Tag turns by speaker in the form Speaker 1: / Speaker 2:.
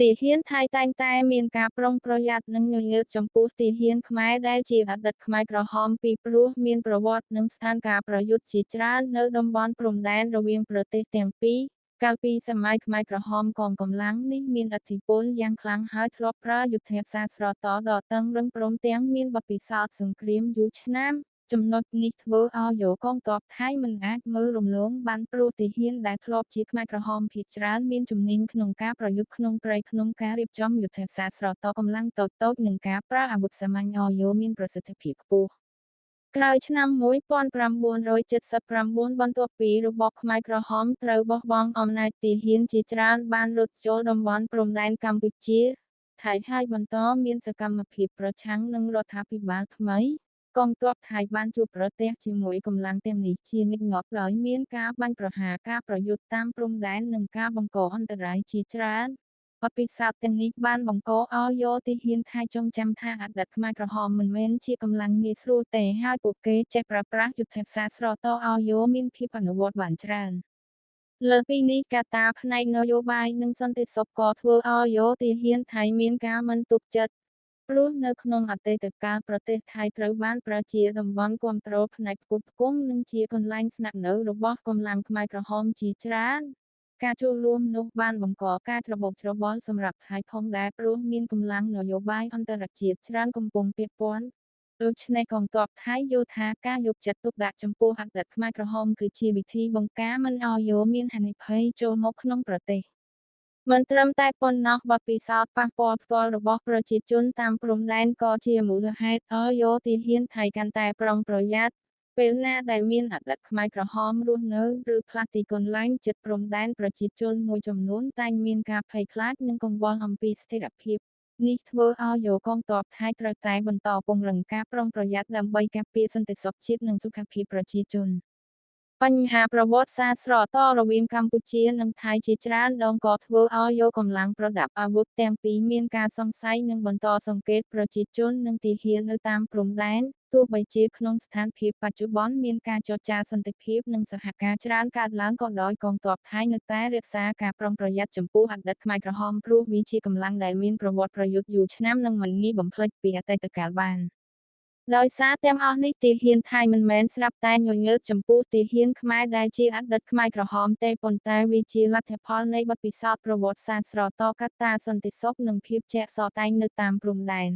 Speaker 1: ទីហ៊ានថៃតែងតែមានការប្រុងប្រយ័ត្ននិងញញើតចំពោះទីហ៊ានខ្មែរដែលជាអតីតខ្មែរក្រហមពីព្រោះមានប្រវត្តិនិងស្ថានភាពប្រយុទ្ធជាច្រើននៅតំបន់ព្រំដែនរវាងប្រទេសទាំងពីរកាលពីសម័យខ្មែរក្រហមកងកម្លាំងនេះមានឥទ្ធិពលយ៉ាងខ្លាំងហើយធ្លាប់ប្រើយុទ្ធសាស្ត្រស្រតដ៏តឹងរឹងព្រមទាំងមានបទពិសោធន៍សង្គ្រាមយូរឆ្នាំចំណុចនេះធ្វើឲ្យយោកងទ័ពថៃមិនអាចមើលរំលងបានព្រោះទាហានដែលធ្លាប់ជាខ្មែរក្រហមភាគច្រើនមានជំនាញក្នុងការប្រយុទ្ធក្នុងព្រៃភ្នំការរៀបចំយុទ្ធសាស្ត្រស្រតកម្លាំងតូចៗនិងការប្រើអាវុធសាមញ្ញឲ្យយោមានប្រសិទ្ធភាពខ្ពស់ក្រោយឆ្នាំ1979បន្ទាប់ពីរបបខ្មែរក្រហមត្រូវបោះបង់អំណាចទាហានជាច្រើនបានរត់ចូលតំបន់ព្រំដែនកម្ពុជាថៃហើយបន្តមានសកម្មភាពប្រឆាំងនឹងរដ្ឋាភិបាលថ្មីកងទ័ពថៃបានជួបប្រទះជាមួយកម្លាំងទាំងនេះជាញឹកញាប់ដោយមានការបាញ់ប្រហារការប្រយុទ្ធតាមព្រំដែននិងការបង្កអន្តរាយជាច្រើនបទពិសោធន៍ទាំងនេះបានបង្កឲ្យយោធាហ៊ានថៃចងចាំថាអតីតខ្មែរក្រហមមិនមែនជាកម្លាំងងាយស្រួលទេហើយពួកគេចេះប្រើប្រាស់យុទ្ធសាស្ត្រស្រតឲ្យយោមានភាពអនុវត្តបានច្រើនលើពីនេះកត្តាផ្នែកនយោបាយនិងសន្តិសុខក៏ធ្វើឲ្យយោធាហ៊ានថៃមានការមិនទុកចិត្តព្រោះនៅក្នុងអតីតកាលប្រទេសថៃត្រូវបានប្រើជាតំបន់គាំទ្រផ្នែកផ្គត់ផ្គង់និងជាកន្លែងស្នាក់នៅរបស់កម្លាំងខ្មែរក្រហមជាច្រើនការចូលរួមនោះបានបង្កការច្របូកច្របល់សម្រាប់ថៃផងដែរព្រោះមានកម្លាំងនយោបាយអន្តរជាតិច្រើនកំពុងពាក់ព័ន្ធដូច្នេះកងទ័ពថៃយល់ថាការយកចិត្តទុកដាក់ចំពោះអតីតខ្មែរក្រហមគឺជាវិធីបង្ការមិនឲ្យយោមានហានិភ័យចូលមកក្នុងប្រទេសមិនត្រឹមតែប៉ុណ្ណោះបទពិសោធន៍ប៉ះពាល់ផ្ទាល់របស់ប្រជាជនតាមព្រំដែនក៏ជាមូលហេតុឲ្យយោធាហ៊ានថៃកាន់តែប្រុងប្រយ័ត្នពេលណាដែលមានអតីតខ្មែរក្រហមរស់នៅឬផ្លាស់ទីកន្លែងជិតព្រំដែនប្រជាជនមួយចំនួនតែងមានការភ័យខ្លាចនិងកង្វល់អំពីស្ថិរភាពនេះធ្វើឲ្យយោកងទ័ពថៃត្រូវតែបន្តពង្រឹងការប្រុងប្រយ័ត្នដើម្បីការពារសន្តិសុខជាតិនិងសុខភាពប្រជាជនបញ្ហាប្រវត្តិសាស្ត្រស្រតរវាងកម្ពុជានិងថៃជាច្រើនដងក៏ធ្វើឲ្យយកកម្លាំងប្រដាប់អាវុធទាំងពីរមានការសង្ស័យនិងបន្តសង្កេតប្រជាជននិងទាហាននៅតាមព្រំដែនទោះបីជាក្នុងស្ថានភាពបច្ចុប្បន្នមានការចរចាសន្តិភាពនិងសហការច្រើនកើតឡើងក៏ដោយកងទ័ពថៃនៅតែរក្សាការប្រុងប្រយ័ត្នចំពោះអតីតខ្មែរក្រហមព្រោះវាជាកម្លាំងដែលមានប្រវត្តិប្រយុទ្ធយូរឆ្នាំនិងមិនងាយបំភ្លេចពីអតីតកាលបានដោយសារទាំងអស់នេះទាហានថៃមិនមែនស្រាប់តែញញើតចំពោះទាហានខ្មែរដែលជាអតីតខ្មែរក្រហមទេប៉ុន្តែវាជាលទ្ធផលនៃបទពិសោធន៍ប្រវត្តិសាស្ត្រស្រតកត្តាសន្តិសុខនិងភាពជាក់ស្ដែងនៅតាមព្រំដែន